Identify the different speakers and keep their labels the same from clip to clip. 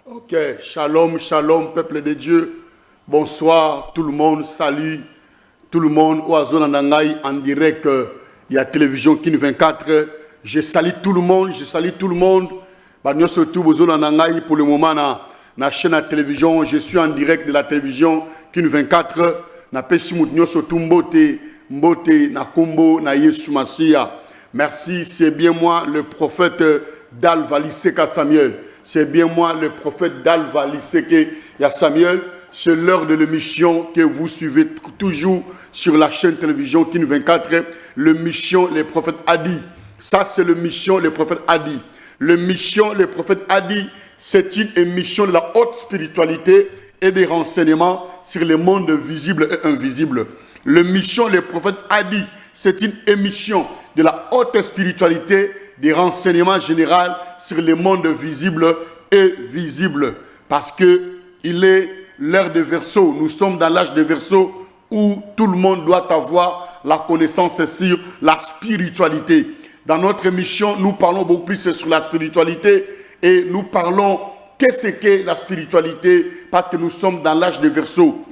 Speaker 1: Ok, shalom, shalom, peuple de Dieu. Bonsoir, tout le monde, salut tout le monde. Oiseau Nandangaï en direct, il y a télévision Kin 24. Je salue tout le monde, je salue tout le monde. Nous surtout Oiseau Nandangaï pour le moment na chaîne à télévision. Je suis en direct de la télévision Kin 24. Na pesimut nyo surtout mbote na kombo na Yesu Masia. Merci, c'est bien moi le prophète Dalva Liseka Samuel. C'est bien moi, le prophète Dalva Liseke Samuel. C'est l'heure de l'émission que vous suivez toujours sur la chaîne télévision Kin 24. Le mission, les prophètes Adi. Ça, c'est le mission, les prophètes Adi. Le mission, les prophètes Adi, c'est une émission de la haute spiritualité et des renseignements sur les mondes visibles et invisibles. Le mission, les prophètes Adi, c'est une émission de la haute spiritualité, des renseignements généraux sur les mondes visibles et visibles. Parce que il est l'ère de Verseau. Nous sommes dans l'âge de Verseau où tout le monde doit avoir la connaissance sur la spiritualité. Dans notre émission, nous parlons beaucoup plus sur la spiritualité et nous parlons qu'est-ce qu'est la spiritualité parce que nous sommes dans l'âge de Verseau.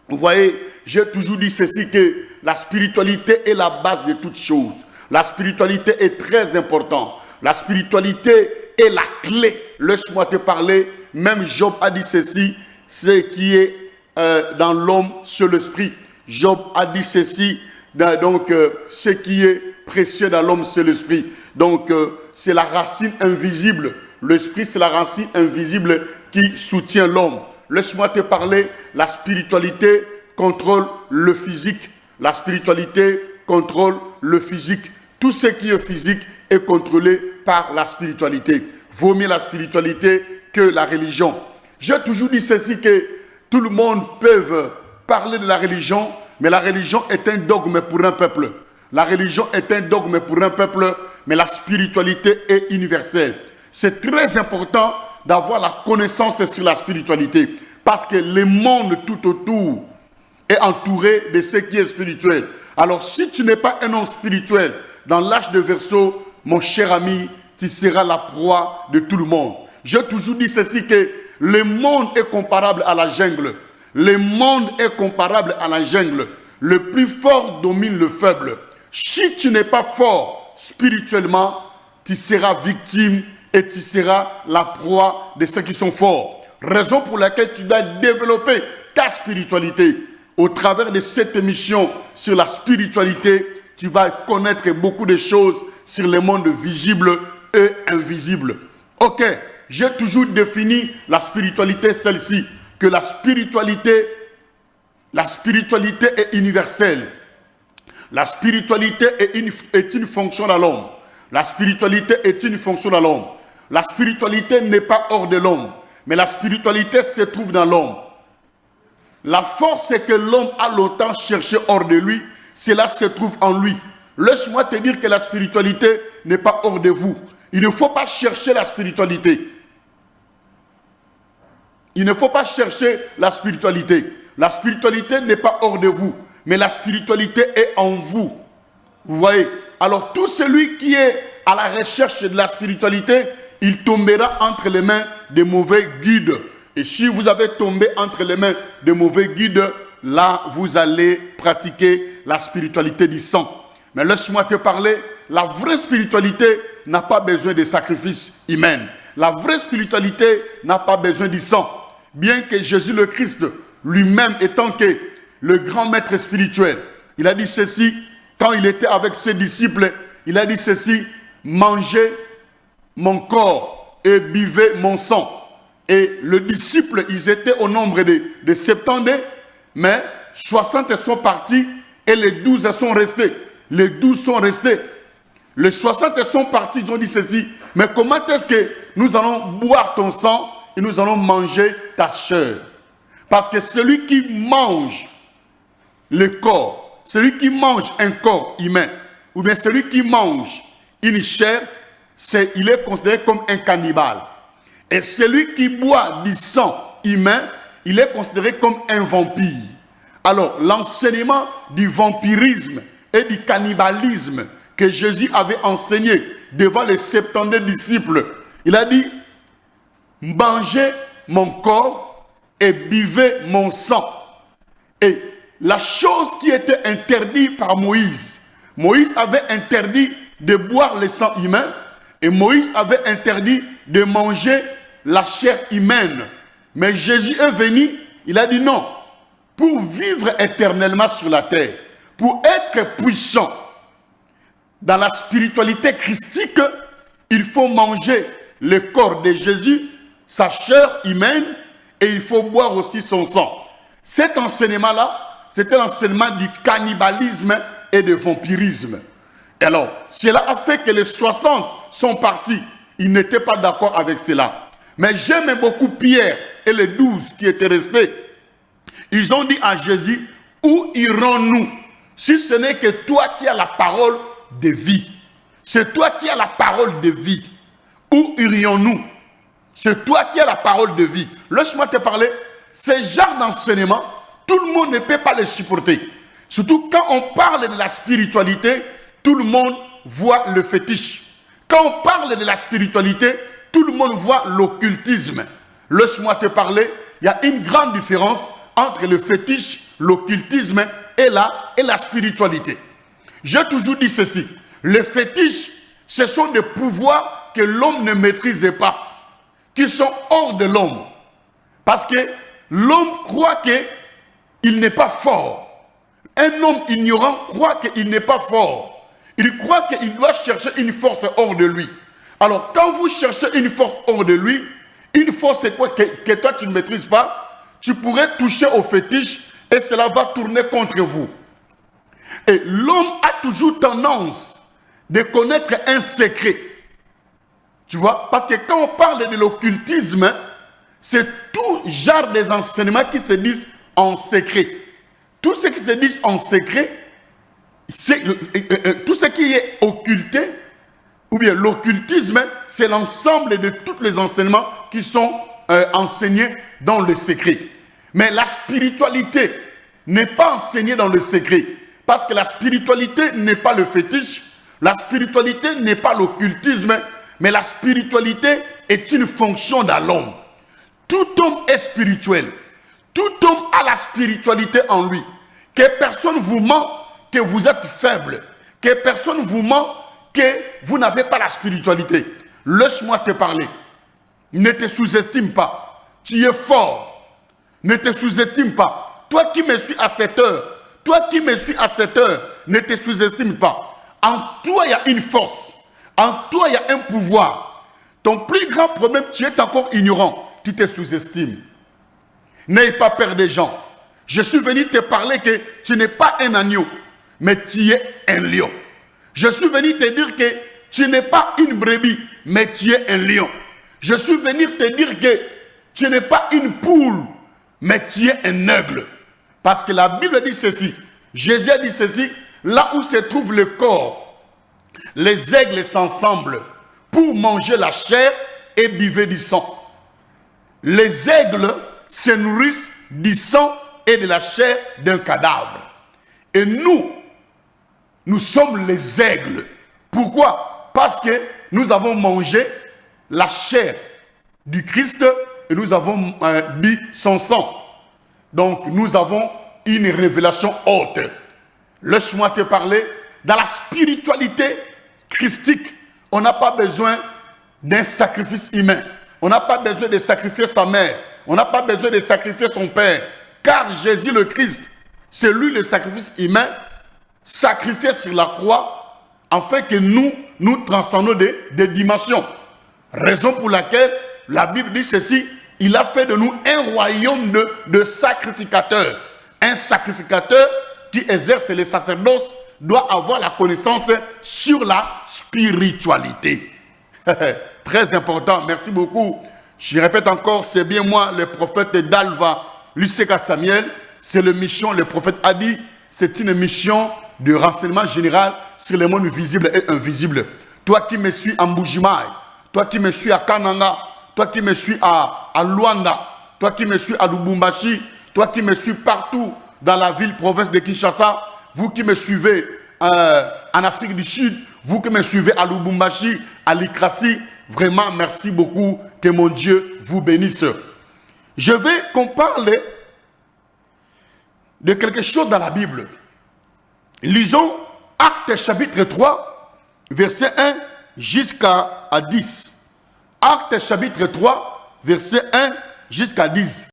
Speaker 1: Vous voyez, j'ai toujours dit ceci que la spiritualité est la base de toutes choses. La spiritualité est très importante. La spiritualité est la clé. Laisse-moi te parler. Même Job a dit ceci. Ce qui est dans l'homme, c'est l'esprit. Job a dit ceci. Donc, ce qui est précieux dans l'homme, c'est l'esprit. Donc, c'est la racine invisible. L'esprit, c'est la racine invisible qui soutient l'homme. Laisse-moi te parler. La spiritualité contrôle le physique. La spiritualité contrôle le physique. Tout ce qui est physique est contrôlé par la spiritualité. Vaut mieux la spiritualité que la religion. J'ai toujours dit ceci que tout le monde peut parler de la religion, mais la religion est un dogme pour un peuple. La religion est un dogme pour un peuple, mais la spiritualité est universelle. C'est très important d'avoir la connaissance sur la spiritualité, parce que le monde tout autour est entouré de ce qui est spirituel. Alors si tu n'es pas un homme spirituel, dans l'âge de Verseau, mon cher ami, tu seras la proie de tout le monde. J'ai toujours dit ceci que le monde est comparable à la jungle. Le monde est comparable à la jungle. Le plus fort domine le faible. Si tu n'es pas fort spirituellement, tu seras victime et tu seras la proie de ceux qui sont forts. Raison pour laquelle tu dois développer ta spiritualité. Au travers de cette émission sur la spiritualité, tu vas connaître beaucoup de choses sur le monde visible et invisible. Ok, j'ai toujours défini la spiritualité celle-ci, que la spiritualité est universelle. La spiritualité est une fonction dans l'homme. La spiritualité est une fonction dans l'homme. La spiritualité n'est pas hors de l'homme, mais la spiritualité se trouve dans l'homme. La force que l'homme a longtemps cherché hors de lui, cela se trouve en lui. Laisse-moi te dire que la spiritualité n'est pas hors de vous. Il ne faut pas chercher la spiritualité. Il ne faut pas chercher la spiritualité. La spiritualité n'est pas hors de vous, mais la spiritualité est en vous. Vous voyez? Alors tout celui qui est à la recherche de la spiritualité, il tombera entre les mains des mauvais guides. Et si vous avez tombé entre les mains de mauvais guides, là, vous allez pratiquer la spiritualité du sang. Mais laisse-moi te parler, la vraie spiritualité n'a pas besoin de sacrifices humains. La vraie spiritualité n'a pas besoin du sang. Bien que Jésus le Christ, lui-même étant que le grand maître spirituel, il a dit ceci, quand il était avec ses disciples, il a dit ceci, mangez mon corps et buvez mon sang. Et les disciples, ils étaient au nombre de 70, mais 60 sont partis et les 12 sont restés. Les 12 sont restés. Les 60 sont partis, ils ont dit ceci. Mais comment est-ce que nous allons boire ton sang et nous allons manger ta chair? Parce que celui qui mange le corps, celui qui mange un corps humain, ou bien celui qui mange une chair, il est considéré comme un cannibale. Et celui qui boit du sang humain, il est considéré comme un vampire. Alors, l'enseignement du vampirisme et du cannibalisme que Jésus avait enseigné devant les 70 disciples, il a dit, mangez mon corps et buvez mon sang. Et la chose qui était interdite par Moïse, Moïse avait interdit de boire le sang humain et Moïse avait interdit de manger la chair humaine. Mais Jésus est venu, il a dit non, pour vivre éternellement sur la terre, pour être puissant dans la spiritualité christique, il faut manger le corps de Jésus, sa chair humaine, et il faut boire aussi son sang. Cet enseignement-là, c'était l'enseignement du cannibalisme et du vampirisme. Et alors, cela a fait que les 60 sont partis. Ils n'étaient pas d'accord avec cela. Mais j'aime beaucoup Pierre et les 12 qui étaient restés. Ils ont dit à Jésus, où irons-nous si ce n'est que toi qui as la parole de vie? C'est toi qui as la parole de vie. Où irions-nous? C'est toi qui as la parole de vie. Laisse-moi te parler. Ce genre d'enseignement, tout le monde ne peut pas le supporter. Surtout quand on parle de la spiritualité, tout le monde voit le fétiche. Quand on parle de la spiritualité, tout le monde voit l'occultisme. Laisse-moi te parler. Il y a une grande différence entre le fétiche, l'occultisme et la spiritualité. J'ai toujours dit ceci. Les fétiches, ce sont des pouvoirs que l'homme ne maîtrise pas, qui sont hors de l'homme. Parce que l'homme croit qu'il n'est pas fort. Un homme ignorant croit qu'il n'est pas fort. Il croit qu'il doit chercher une force hors de lui. Alors, quand vous cherchez une force hors de lui, une force c'est quoi que toi tu ne maîtrises pas, tu pourrais toucher au fétiche et cela va tourner contre vous. Et l'homme a toujours tendance de connaître un secret. Tu vois, parce que quand on parle de l'occultisme, c'est tout genre des enseignements qui se disent en secret. Tout ce qui se dit en secret, tout ce qui est occulté, ou bien l'occultisme, c'est l'ensemble de tous les enseignements qui sont enseignés dans le secret. Mais la spiritualité n'est pas enseignée dans le secret. Parce que la spiritualité n'est pas le fétiche, la spiritualité n'est pas l'occultisme, mais la spiritualité est une fonction dans l'homme. Tout homme est spirituel. Tout homme a la spiritualité en lui. Que personne vous ment que vous êtes faible. Que personne vous ment que vous n'avez pas la spiritualité. Laisse-moi te parler. Ne te sous-estime pas. Tu es fort. Ne te sous-estime pas. Toi qui me suis à cette heure, ne te sous-estime pas. En toi, il y a une force. En toi, il y a un pouvoir. Ton plus grand problème, tu es encore ignorant. Tu te sous-estimes. N'aie pas peur des gens. Je suis venu te parler que tu n'es pas un agneau, mais tu es un lion. Je suis venu te dire que tu n'es pas une brebis, mais tu es un lion. Je suis venu te dire que tu n'es pas une poule, mais tu es un aigle. Parce que la Bible dit ceci. Jésus a dit ceci. Là où se trouve le corps, les aigles s'assemblent pour manger la chair et buvez du sang. Les aigles se nourrissent du sang et de la chair d'un cadavre. Et nous sommes les aigles. Pourquoi? Parce que nous avons mangé la chair du Christ et nous avons bu son sang. Donc nous avons une révélation haute. Laisse-moi te parler. Dans la spiritualité christique, on n'a pas besoin d'un sacrifice humain. On n'a pas besoin de sacrifier sa mère. On n'a pas besoin de sacrifier son père. Car Jésus le Christ, c'est lui le sacrifice humain, sacrifié sur la croix, afin que nous transcendons des dimensions. Raison pour laquelle la Bible dit ceci, il a fait de nous un royaume de sacrificateurs. Un sacrificateur qui exerce le sacerdoce doit avoir la connaissance sur la spiritualité. Très important, merci beaucoup. Je répète encore, c'est bien moi, le prophète d'Alva, Luceka Samuel, c'est la mission, le prophète a dit, c'est une mission de renseignement général sur les mondes visibles et invisibles. Toi qui me suis à Mbujimaï, toi qui me suis à Kananga, toi qui me suis à Luanda, toi qui me suis à Lubumbashi, toi qui me suis partout dans la ville, province de Kinshasa, vous qui me suivez en Afrique du Sud, vous qui me suivez à Lubumbashi, à Likrasi, vraiment merci beaucoup, que mon Dieu vous bénisse. Je veux qu'on parle de quelque chose dans la Bible. Lisons Actes chapitre 3, verset 1 jusqu'à 10. Actes chapitre 3, verset 1 jusqu'à 10.